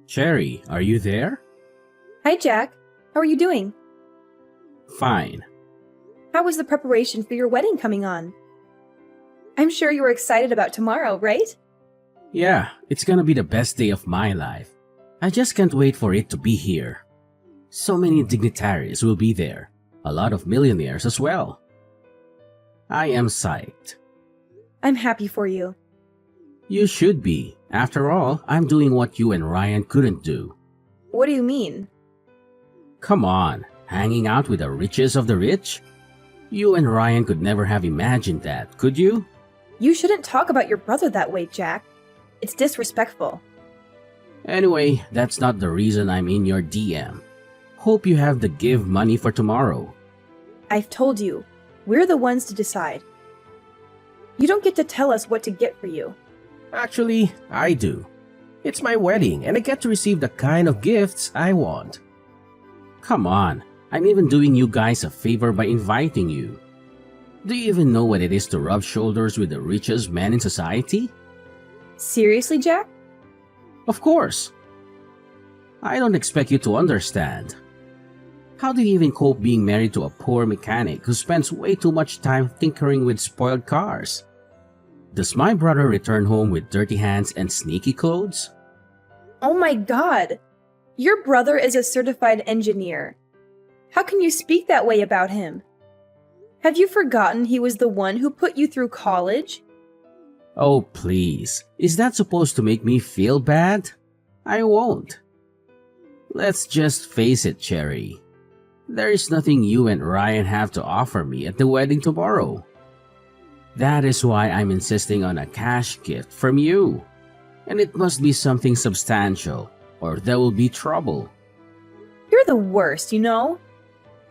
Cherry, are you there? Hi, Jack. How are you doing? Fine. How was the preparation for your wedding coming on? I'm sure you were excited about tomorrow, right? Yeah, it's gonna be the best day of my life. I just can't wait for it to be here. So many dignitaries will be there, a lot of millionaires as well. I am psyched. I'm happy for you. You should be. After all, I'm doing what you and Ryan couldn't do. What do you mean? Come on, hanging out with the richest of the rich? You and Ryan could never have imagined that, could you? You shouldn't talk about your brother that way, Jack. It's disrespectful. Anyway, that's not the reason I'm in your DM. Hope you have the give money for tomorrow. I've told you, we're the ones to decide. You don't get to tell us what to get for you. Actually, I do. It's my wedding and I get to receive the kind of gifts I want. Come on, I'm even doing you guys a favor by inviting you. Do you even know what it is to rub shoulders with the richest man in society? Seriously, Jack? Of course. I don't expect you to understand. How do you even cope being married to a poor mechanic who spends way too much time tinkering with spoiled cars? Does my brother return home with dirty hands and sneaky clothes? Oh my god! Your brother is a certified engineer. How can you speak that way about him? Have you forgotten he was the one who put you through college? Oh, please. Is that supposed to make me feel bad? I won't. Let's just face it, Cherry. There is nothing you and Ryan have to offer me at the wedding tomorrow. That is why I'm insisting on a cash gift from you. And it must be something substantial, or there will be trouble. You're the worst, you know?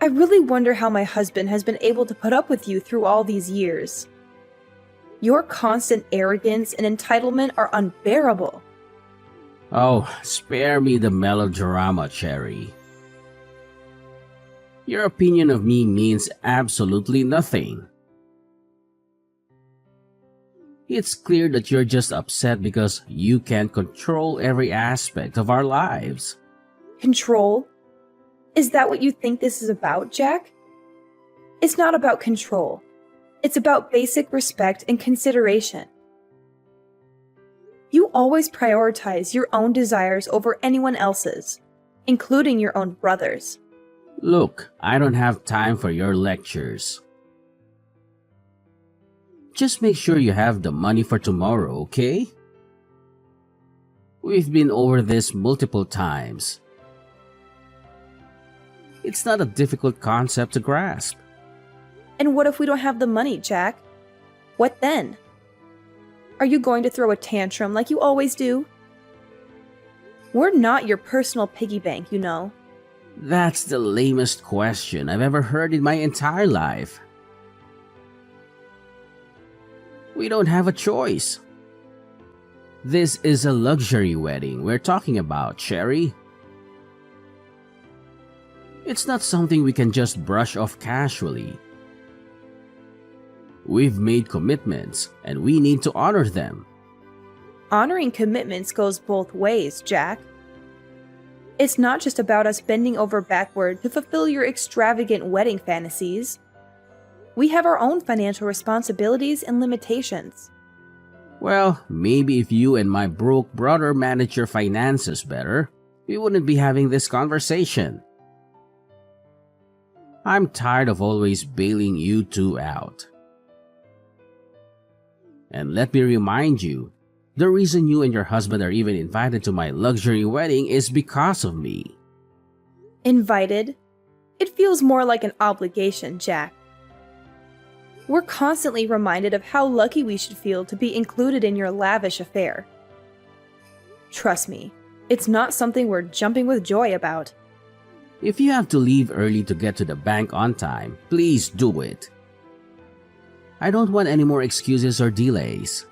I really wonder how my husband has been able to put up with you through all these years. Your constant arrogance and entitlement are unbearable. Oh, spare me the melodrama, Cherry. Your opinion of me means absolutely nothing. It's clear that you're just upset because you can't control every aspect of our lives. Control? Is that what you think this is about, Jack? It's not about control. It's about basic respect and consideration. You always prioritize your own desires over anyone else's, including your own brother's. Look, I don't have time for your lectures. Just make sure you have the money for tomorrow, okay? We've been over this multiple times. It's not a difficult concept to grasp. And what if we don't have the money, Jack? What then? Are you going to throw a tantrum like you always do? We're not your personal piggy bank, you know. That's the lamest question I've ever heard in my entire life. We don't have a choice. This is a luxury wedding we're talking about, Cherry. It's not something we can just brush off casually. We've made commitments, and we need to honor them. Honoring commitments goes both ways, Jack. It's not just about us bending over backward to fulfill your extravagant wedding fantasies. We have our own financial responsibilities and limitations. Well, maybe if you and my broke brother manage your finances better, we wouldn't be having this conversation. I'm tired of always bailing you two out. And let me remind you, the reason you and your husband are even invited to my luxury wedding is because of me. Invited? It feels more like an obligation, Jack. We're constantly reminded of how lucky we should feel to be included in your lavish affair. Trust me, it's not something we're jumping with joy about. If you have to leave early to get to the bank on time, please do it. I don't want any more excuses or delays.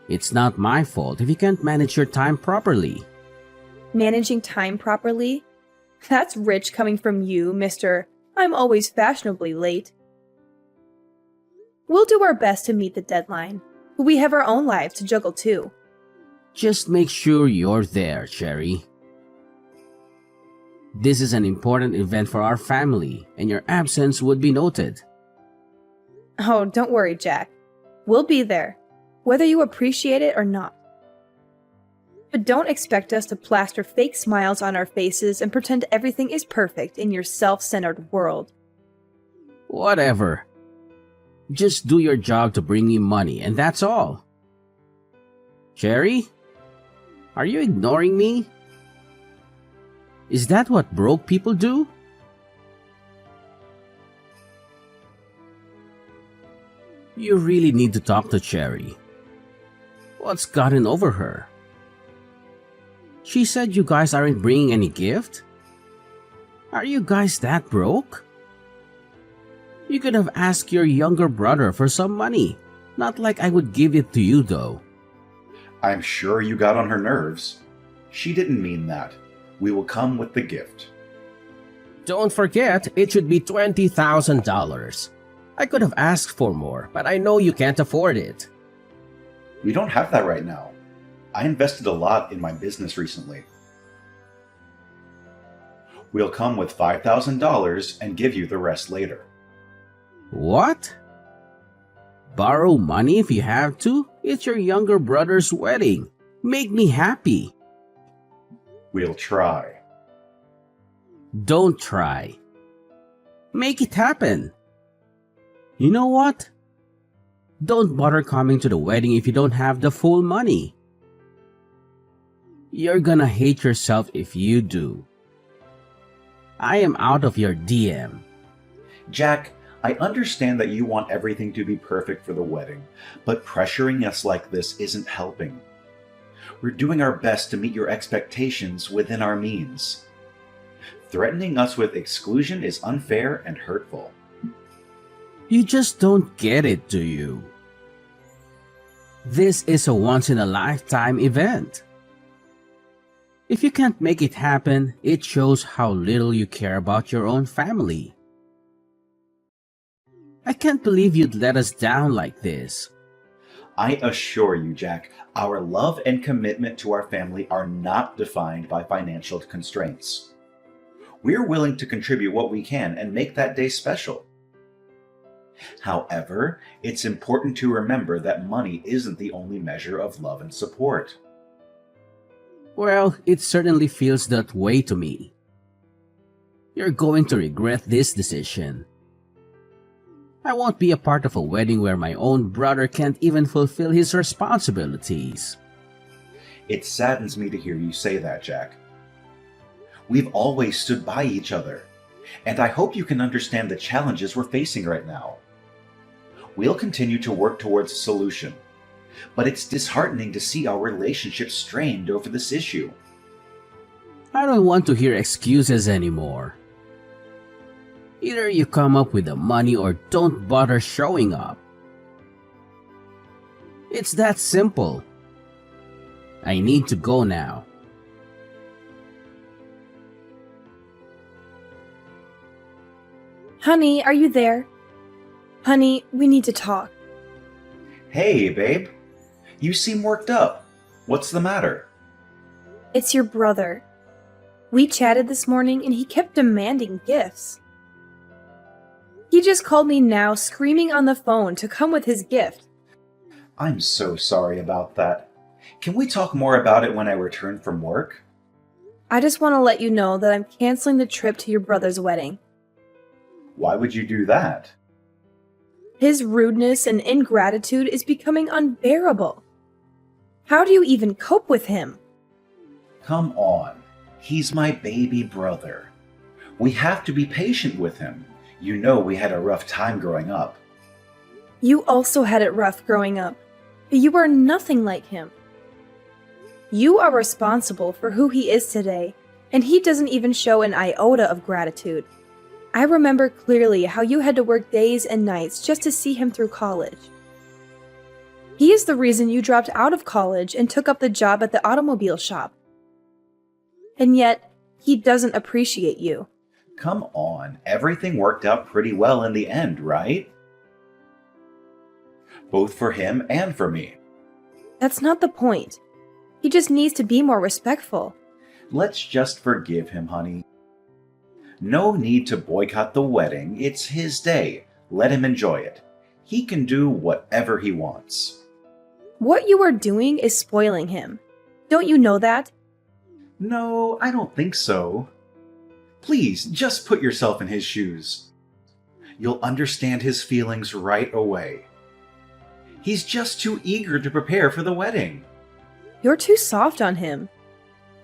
It's not my fault if you can't manage your time properly. Managing time properly? That's rich coming from you, Mr. I'm always fashionably late. We'll do our best to meet the deadline, but we have our own lives to juggle too. Just make sure you're there, Cherry. This is an important event for our family, and your absence would be noted. Oh, don't worry, Jack. We'll be there, whether you appreciate it or not. But don't expect us to plaster fake smiles on our faces and pretend everything is perfect in your self-centered world. Whatever. Just do your job to bring me money, and that's all. Cherry? Are you ignoring me? Is that what broke people do? You really need to talk to Cherry. What's gotten over her? She said you guys aren't bringing any gift? Are you guys that broke? You could have asked your younger brother for some money. Not like I would give it to you, though. I'm sure you got on her nerves. She didn't mean that. We will come with the gift. Don't forget, it should be $20,000. I could have asked for more, but I know you can't afford it. We don't have that right now. I invested a lot in my business recently. We'll come with $5,000 and give you the rest later. What? Borrow money if you have to? It's your younger brother's wedding. Make me happy. We'll try. Don't try. Make it happen. You know what? Don't bother coming to the wedding if you don't have the full money. You're gonna hate yourself if you do. I am out of your DM. Jack, I understand that you want everything to be perfect for the wedding, but pressuring us like this isn't helping. We're doing our best to meet your expectations within our means. Threatening us with exclusion is unfair and hurtful. You just don't get it, do you? This is a once-in-a-lifetime event. If you can't make it happen, it shows how little you care about your own family. I can't believe you'd let us down like this. I assure you, Jack, our love and commitment to our family are not defined by financial constraints. We're willing to contribute what we can and make that day special. However, it's important to remember that money isn't the only measure of love and support. Well, it certainly feels that way to me. You're going to regret this decision. I won't be a part of a wedding where my own brother can't even fulfill his responsibilities. It saddens me to hear you say that, Jack. We've always stood by each other, and I hope you can understand the challenges we're facing right now. We'll continue to work towards a solution, but it's disheartening to see our relationship strained over this issue. I don't want to hear excuses anymore. Either you come up with the money or don't bother showing up. It's that simple. I need to go now. Honey, are you there? Honey, we need to talk. Hey, babe. You seem worked up. What's the matter? It's your brother. We chatted this morning and he kept demanding gifts. He just called me now, screaming on the phone to come with his gift. I'm so sorry about that. Can we talk more about it when I return from work? I just want to let you know that I'm canceling the trip to your brother's wedding. Why would you do that? His rudeness and ingratitude is becoming unbearable. How do you even cope with him? Come on. He's my baby brother. We have to be patient with him. You know we had a rough time growing up. You also had it rough growing up, but you are nothing like him. You are responsible for who he is today, and he doesn't even show an iota of gratitude. I remember clearly how you had to work days and nights just to see him through college. He is the reason you dropped out of college and took up the job at the automobile shop. And yet, he doesn't appreciate you. Come on, everything worked out pretty well in the end, right? Both for him and for me. That's not the point. He just needs to be more respectful. Let's just forgive him, honey. No need to boycott the wedding. It's his day. Let him enjoy it. He can do whatever he wants. What you are doing is spoiling him. Don't you know that? No, I don't think so. Please, just put yourself in his shoes. You'll understand his feelings right away. He's just too eager to prepare for the wedding. You're too soft on him.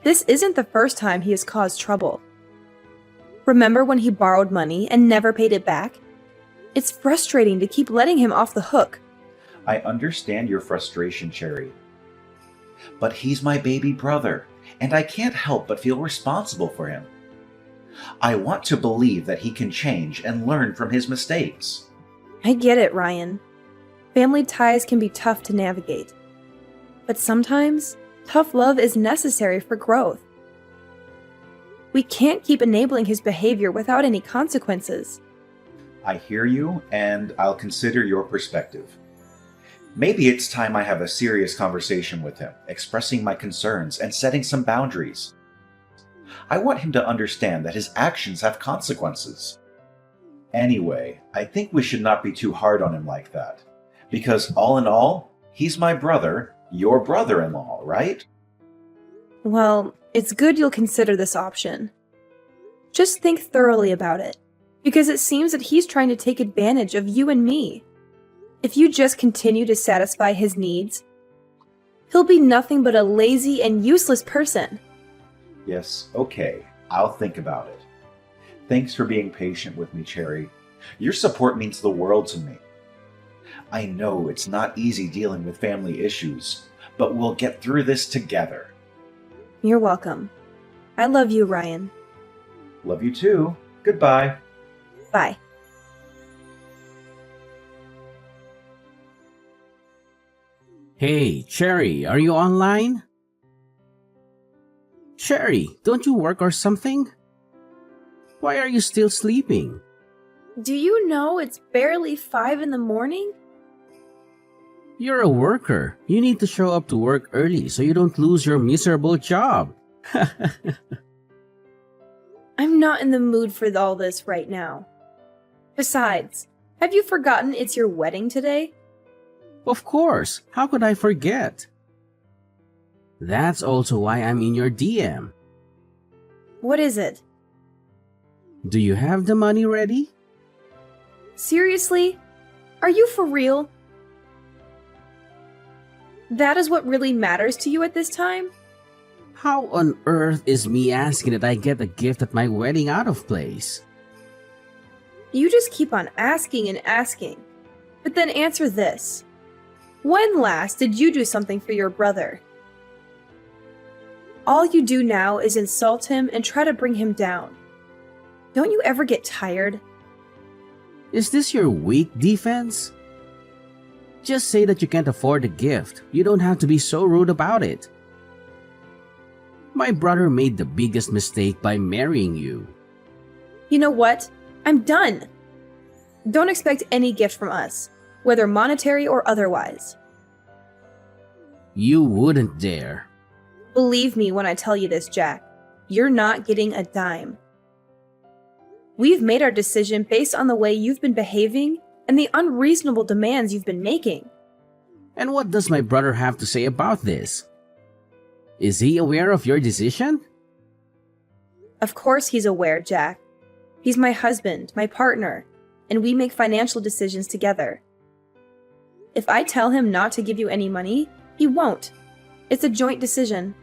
This isn't the first time he has caused trouble. Remember when he borrowed money and never paid it back? It's frustrating to keep letting him off the hook. I understand your frustration, Cherry. But he's my baby brother, and I can't help but feel responsible for him. I want to believe that he can change and learn from his mistakes. I get it, Ryan. Family ties can be tough to navigate. But sometimes, tough love is necessary for growth. We can't keep enabling his behavior without any consequences. I hear you, and I'll consider your perspective. Maybe it's time I have a serious conversation with him, expressing my concerns and setting some boundaries. I want him to understand that his actions have consequences. Anyway, I think we should not be too hard on him like that. Because all in all, he's my brother, your brother-in-law, right? Well, it's good you'll consider this option. Just think thoroughly about it, because it seems that he's trying to take advantage of you and me. If you just continue to satisfy his needs, he'll be nothing but a lazy and useless person. Yes, okay, I'll think about it. Thanks for being patient with me, Cherry. Your support means the world to me. I know it's not easy dealing with family issues, but we'll get through this together. You're welcome. I love you, Ryan. Love you too. Goodbye. Bye. Hey, Cherry, are you online? Cherry, don't you work or something? Why are you still sleeping? Do you know it's barely 5 in the morning? You're a worker. You need to show up to work early so you don't lose your miserable job. I'm not in the mood for all this right now. Besides, have you forgotten it's your wedding today? Of course. How could I forget? That's also why I'm in your DM. What is it? Do you have the money ready? Seriously? Are you for real? That is what really matters to you at this time? How on earth is me asking that I get a gift at my wedding out of place? You just keep on asking and asking. But then answer this. When last did you do something for your brother? All you do now is insult him and try to bring him down. Don't you ever get tired? Is this your weak defense? Just say that you can't afford the gift. You don't have to be so rude about it. My brother made the biggest mistake by marrying you. You know what? I'm done. Don't expect any gift from us, whether monetary or otherwise. You wouldn't dare. Believe me when I tell you this, Jack. You're not getting a dime. We've made our decision based on the way you've been behaving and the unreasonable demands you've been making. And what does my brother have to say about this? Is he aware of your decision? Of course he's aware, Jack. He's my husband, my partner, and we make financial decisions together. If I tell him not to give you any money, he won't. It's a joint decision.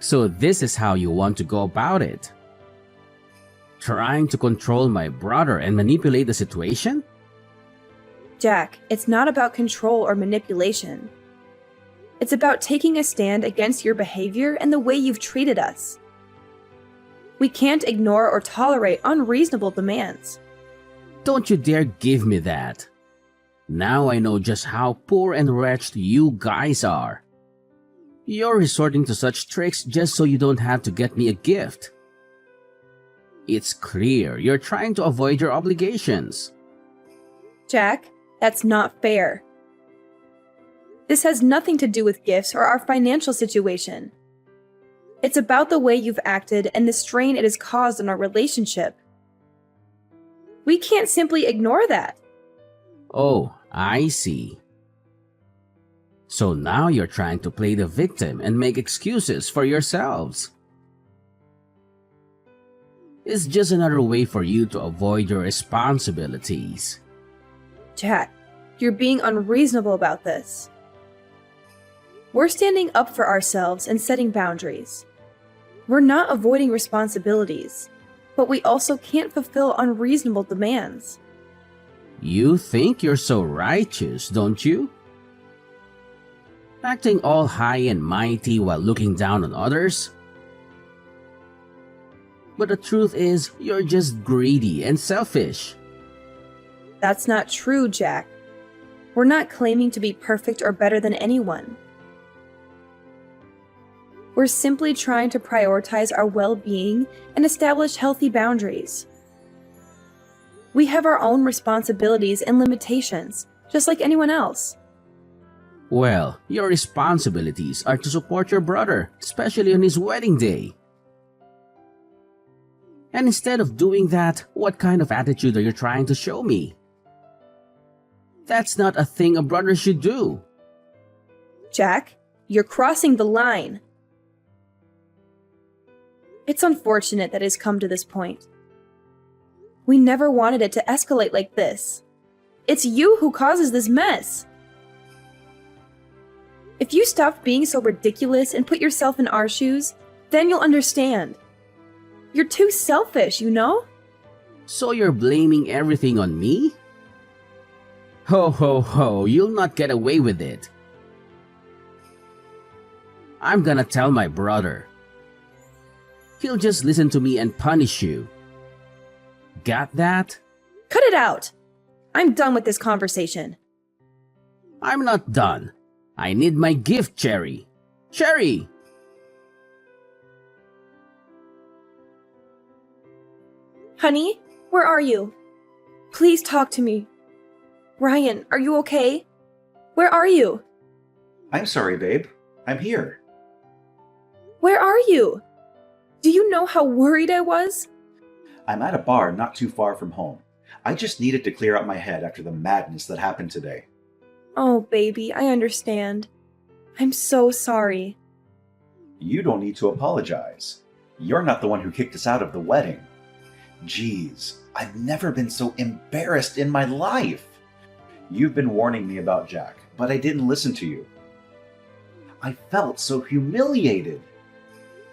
So this is how you want to go about it? Trying to control my brother and manipulate the situation? Jack, it's not about control or manipulation. It's about taking a stand against your behavior and the way you've treated us. We can't ignore or tolerate unreasonable demands. Don't you dare give me that. Now I know just how poor and wretched you guys are. You're resorting to such tricks just so you don't have to get me a gift. It's clear you're trying to avoid your obligations. Jack, that's not fair. This has nothing to do with gifts or our financial situation. It's about the way you've acted and the strain it has caused on our relationship. We can't simply ignore that. Oh, I see. So now you're trying to play the victim and make excuses for yourselves. It's just another way for you to avoid your responsibilities. Jack, you're being unreasonable about this. We're standing up for ourselves and setting boundaries. We're not avoiding responsibilities, but we also can't fulfill unreasonable demands. You think you're so righteous, don't you? Acting all high and mighty while looking down on others? But the truth is, you're just greedy and selfish. That's not true, Jack. We're not claiming to be perfect or better than anyone. We're simply trying to prioritize our well-being and establish healthy boundaries. We have our own responsibilities and limitations, just like anyone else. Well, your responsibilities are to support your brother, especially on his wedding day. And instead of doing that, what kind of attitude are you trying to show me? That's not a thing a brother should do. Jack, you're crossing the line. It's unfortunate that it's come to this point. We never wanted it to escalate like this. It's you who causes this mess. If you stop being so ridiculous and put yourself in our shoes, then you'll understand. You're too selfish, you know? So you're blaming everything on me? Ho ho ho, you'll not get away with it. I'm gonna tell my brother. He'll just listen to me and punish you. Got that? Cut it out! I'm done with this conversation. I'm not done. I need my gift, Cherry. Cherry! Honey, where are you? Please talk to me. Ryan, are you okay? Where are you? I'm sorry, babe. I'm here. Where are you? Do you know how worried I was? I'm at a bar not too far from home. I just needed to clear out my head after the madness that happened today. Oh, baby, I understand. I'm so sorry. You don't need to apologize. You're not the one who kicked us out of the wedding. Jeez, I've never been so embarrassed in my life. You've been warning me about Jack, but I didn't listen to you. I felt so humiliated.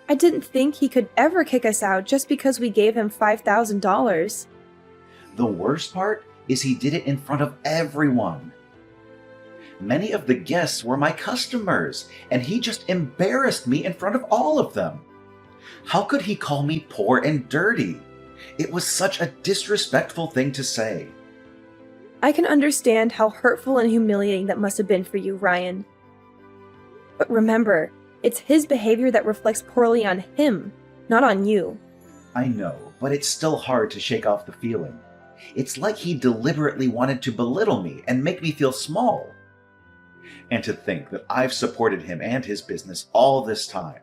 I didn't think he could ever kick us out just because we gave him $5,000. The worst part is he did it in front of everyone. Many of the guests were my customers, and he just embarrassed me in front of all of them. How could he call me poor and dirty? It was such a disrespectful thing to say. I can understand how hurtful and humiliating that must have been for you, Ryan. But remember, it's his behavior that reflects poorly on him, not on you. I know, but it's still hard to shake off the feeling. It's like he deliberately wanted to belittle me and make me feel small. And to think that I've supported him and his business all this time.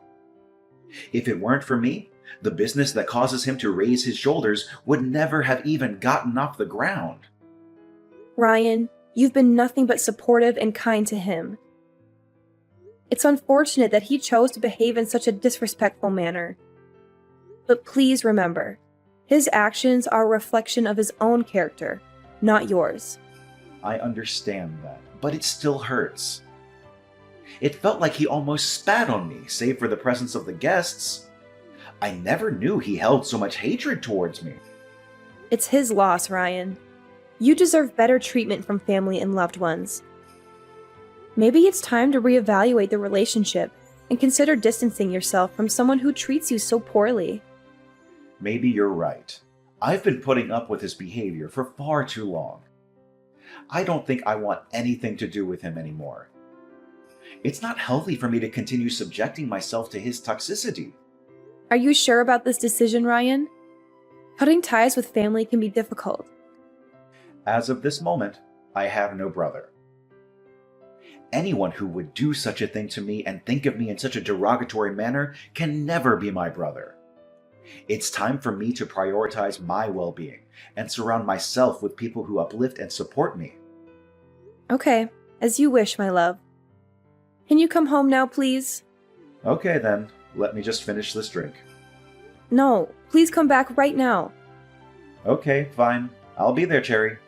If it weren't for me, the business that causes him to raise his shoulders would never have even gotten off the ground. Ryan, you've been nothing but supportive and kind to him. It's unfortunate that he chose to behave in such a disrespectful manner. But please remember, his actions are a reflection of his own character, not yours. I understand that, but it still hurts. It felt like he almost spat on me, save for the presence of the guests. I never knew he held so much hatred towards me. It's his loss, Ryan. You deserve better treatment from family and loved ones. Maybe it's time to reevaluate the relationship and consider distancing yourself from someone who treats you so poorly. Maybe you're right. I've been putting up with his behavior for far too long. I don't think I want anything to do with him anymore. It's not healthy for me to continue subjecting myself to his toxicity. Are you sure about this decision, Ryan? Cutting ties with family can be difficult. As of this moment, I have no brother. Anyone who would do such a thing to me and think of me in such a derogatory manner can never be my brother. It's time for me to prioritize my well-being and surround myself with people who uplift and support me. Okay, as you wish, my love. Can you come home now, please? Okay then, let me just finish this drink. No, please come back right now. Okay, fine. I'll be there, Cherry.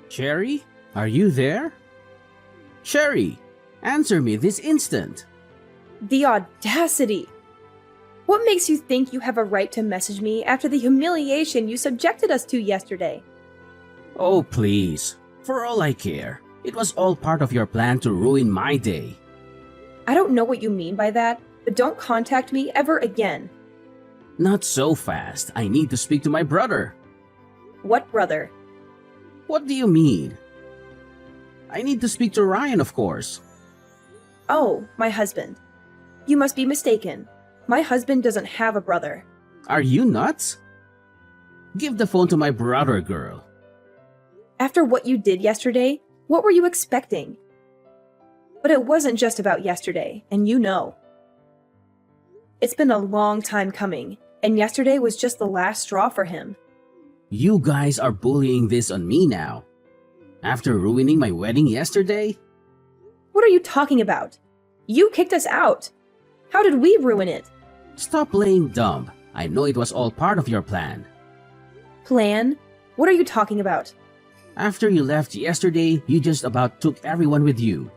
Cherry, are you there? Cherry, answer me this instant. The audacity! What makes you think you have a right to message me after the humiliation you subjected us to yesterday? Oh, please. For all I care, it was all part of your plan to ruin my day. I don't know what you mean by that, but don't contact me ever again. Not so fast. I need to speak to my brother. What brother? What do you mean? I need to speak to Ryan, of course. Oh, my husband. You must be mistaken. My husband doesn't have a brother. Are you nuts? Give the phone to my brother, girl. After what you did yesterday, what were you expecting? But it wasn't just about yesterday, and you know. It's been a long time coming, and yesterday was just the last straw for him. You guys are bullying this on me now. After ruining my wedding yesterday? What are you talking about? You kicked us out. How did we ruin it? Stop playing dumb. I know it was all part of your plan. Plan? What are you talking about? After you left yesterday, you just about took everyone with you.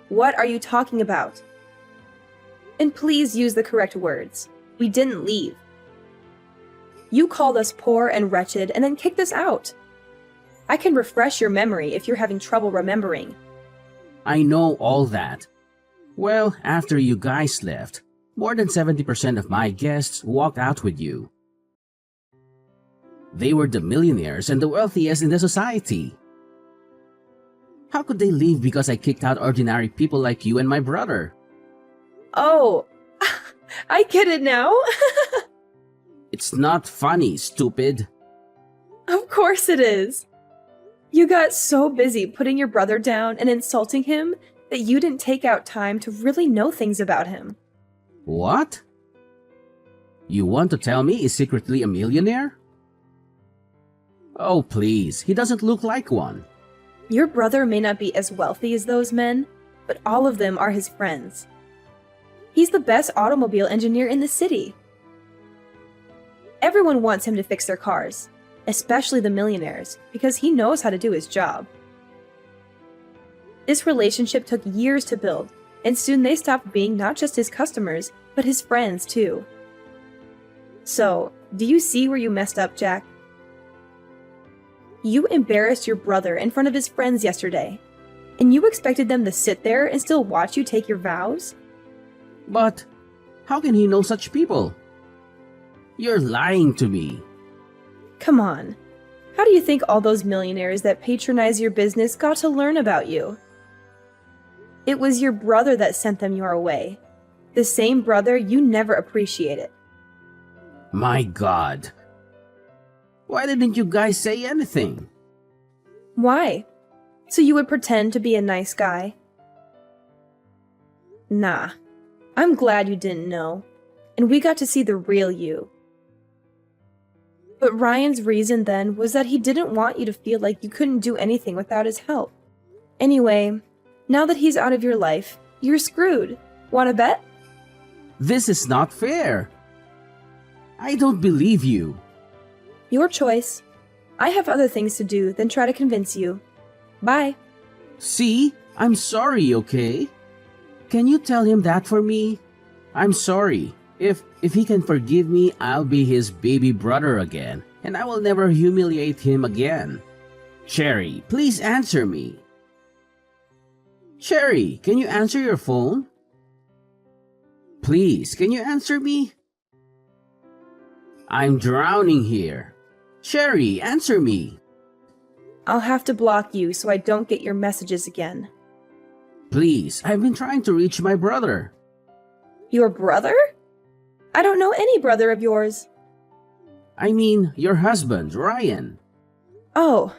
What are you talking about? And please use the correct words. We didn't leave. You called us poor and wretched and then kicked us out. I can refresh your memory if you're having trouble remembering. I know all that. Well, after you guys left, more than 70% of my guests walked out with you. They were the millionaires and the wealthiest in the society. How could they leave because I kicked out ordinary people like you and my brother? Oh, I get it now. It's not funny, stupid. Of course it is. You got so busy putting your brother down and insulting him that you didn't take out time to really know things about him. What? You want to tell me he's secretly a millionaire? Oh, please, he doesn't look like one. Your brother may not be as wealthy as those men, but all of them are his friends. He's the best automobile engineer in the city. Everyone wants him to fix their cars, especially the millionaires, because he knows how to do his job. This relationship took years to build, and soon they stopped being not just his customers, but his friends too. So, do you see where you messed up, Jack? You embarrassed your brother in front of his friends yesterday, and you expected them to sit there and still watch you take your vows? But how can he know such people? You're lying to me. Come on. How do you think all those millionaires that patronize your business got to learn about you? It was your brother that sent them your way. The same brother you never appreciated. My God. Why didn't you guys say anything? Why? So you would pretend to be a nice guy? Nah. I'm glad you didn't know. And we got to see the real you. But Ryan's reason then was that he didn't want you to feel like you couldn't do anything without his help. Anyway, now that he's out of your life, you're screwed. Wanna bet? This is not fair. I don't believe you. Your choice. I have other things to do than try to convince you. Bye. See, I'm sorry, okay? Can you tell him that for me? I'm sorry. If he can forgive me, I'll be his baby brother again, and I will never humiliate him again. Cherry, please answer me. Cherry, can you answer your phone? Please, can you answer me? I'm drowning here. Cherry, answer me. I'll have to block you so I don't get your messages again. Please, I've been trying to reach my brother. Your brother? I don't know any brother of yours. I mean, your husband, Ryan. Oh,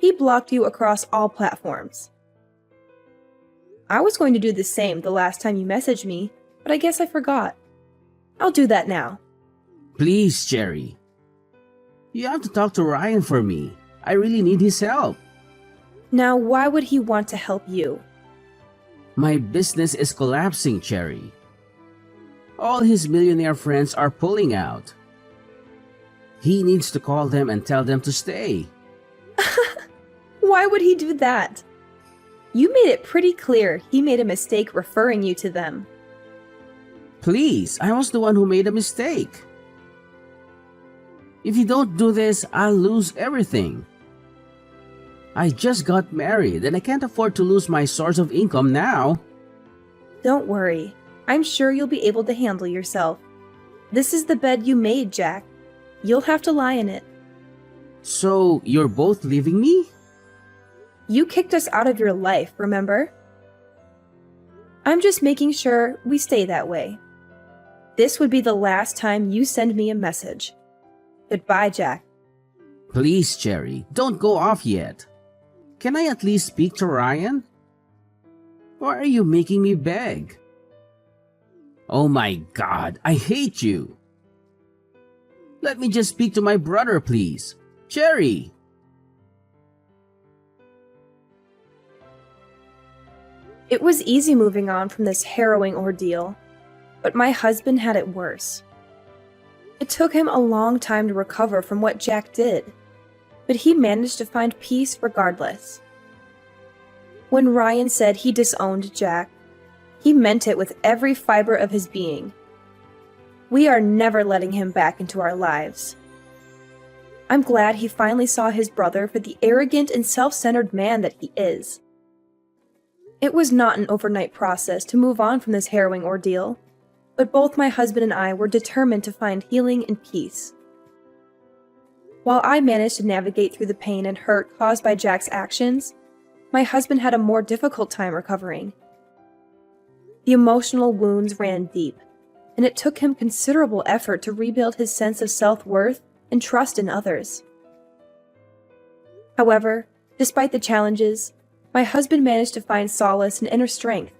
he blocked you across all platforms. I was going to do the same the last time you messaged me, but I guess I forgot. I'll do that now. Please, Cherry. You have to talk to Ryan for me. I really need his help. Now, why would he want to help you? My business is collapsing, Cherry. All his millionaire friends are pulling out. He needs to call them and tell them to stay. Why would he do that? You made it pretty clear he made a mistake referring you to them. Please, I was the one who made a mistake. If you don't do this, I'll lose everything. I just got married and I can't afford to lose my source of income now. Don't worry. I'm sure you'll be able to handle yourself. This is the bed you made, Jack. You'll have to lie in it. So, you're both leaving me? You kicked us out of your life, remember? I'm just making sure we stay that way. This would be the last time you send me a message. Goodbye, Jack. Please, Cherry, don't go off yet. Can I at least speak to Ryan? Why are you making me beg? Oh my God, I hate you. Let me just speak to my brother, please. Cherry! It was easy moving on from this harrowing ordeal, but my husband had it worse. It took him a long time to recover from what Jack did, but he managed to find peace regardless. When Ryan said he disowned Jack, he meant it with every fiber of his being. We are never letting him back into our lives. I'm glad he finally saw his brother for the arrogant and self-centered man that he is. It was not an overnight process to move on from this harrowing ordeal, but both my husband and I were determined to find healing and peace. While I managed to navigate through the pain and hurt caused by Jack's actions, my husband had a more difficult time recovering. The emotional wounds ran deep, and it took him considerable effort to rebuild his sense of self-worth and trust in others. However, despite the challenges, my husband managed to find solace and inner strength.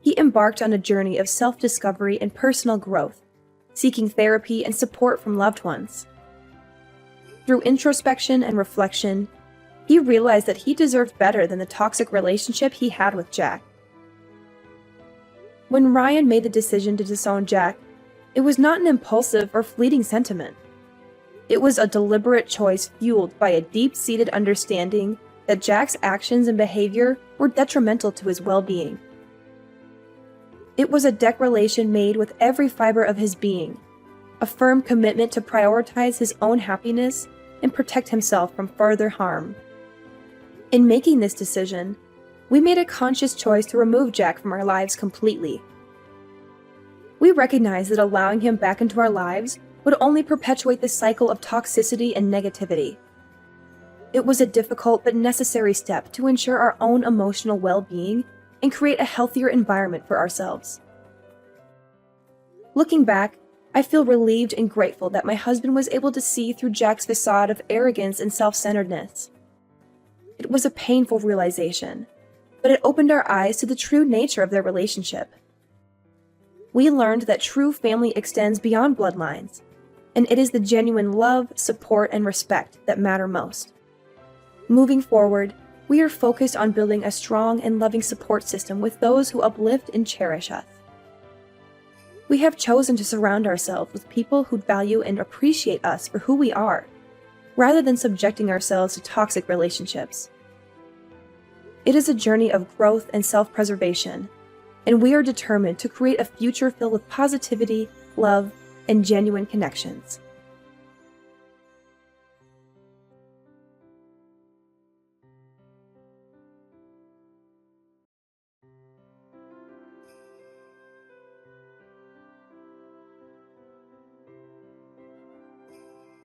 He embarked on a journey of self-discovery and personal growth, seeking therapy and support from loved ones. Through introspection and reflection, he realized that he deserved better than the toxic relationship he had with Jack. When Ryan made the decision to disown Jack, it was not an impulsive or fleeting sentiment. It was a deliberate choice fueled by a deep-seated understanding that Jack's actions and behavior were detrimental to his well-being. It was a declaration made with every fiber of his being, a firm commitment to prioritize his own happiness and protect himself from further harm. In making this decision, we made a conscious choice to remove Jack from our lives completely. We recognized that allowing him back into our lives would only perpetuate the cycle of toxicity and negativity. It was a difficult but necessary step to ensure our own emotional well-being and create a healthier environment for ourselves. Looking back, I feel relieved and grateful that my husband was able to see through Jack's facade of arrogance and self-centeredness. It was a painful realization, but it opened our eyes to the true nature of their relationship. We learned that true family extends beyond bloodlines, and it is the genuine love, support, and respect that matter most. Moving forward, we are focused on building a strong and loving support system with those who uplift and cherish us. We have chosen to surround ourselves with people who value and appreciate us for who we are, rather than subjecting ourselves to toxic relationships. It is a journey of growth and self-preservation, and we are determined to create a future filled with positivity, love, and genuine connections.